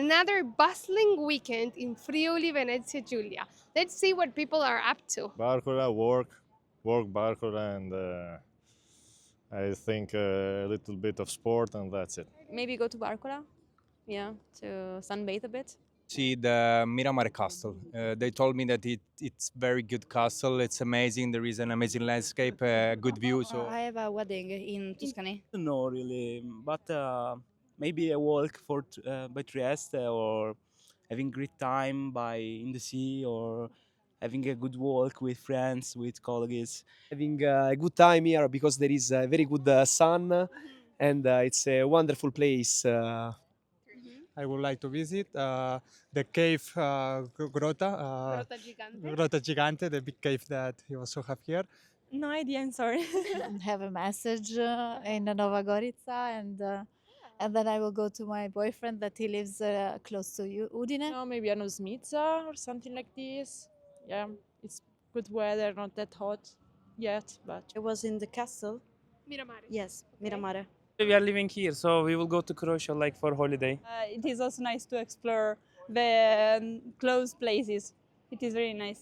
another bustling weekend in Friuli Venezia Giulia. Let's see what people are up to. Barcola, work Barcola, and I think a little bit of sport, and that's it. Maybe go to Barcola, yeah, to sunbathe a bit. See the Miramare Castle. They told me that it's very good castle. It's amazing. There is an amazing landscape, good view. So I have a wedding in Tuscany. No, really, but maybe a walk by Trieste or having great time by in the sea or having a good walk with friends, with colleagues. Having a good time here because there is a very good sun and it's a wonderful place. I would like to visit the cave Grota, Grotta Gigante. Grota Gigante, the big cave that you also have here. No idea, I'm sorry. Have a massage in Nova Gorica, and then I will go to my boyfriend that he lives close to Udine. No, maybe a Nosmitsa or something like this. Yeah, it's good weather, not that hot yet, but I was in the castle. Miramare. Yes, Okay. Miramare. We are living here, so we will go to Croatia like for holiday. it is also nice to explore the closed places. It is very nice.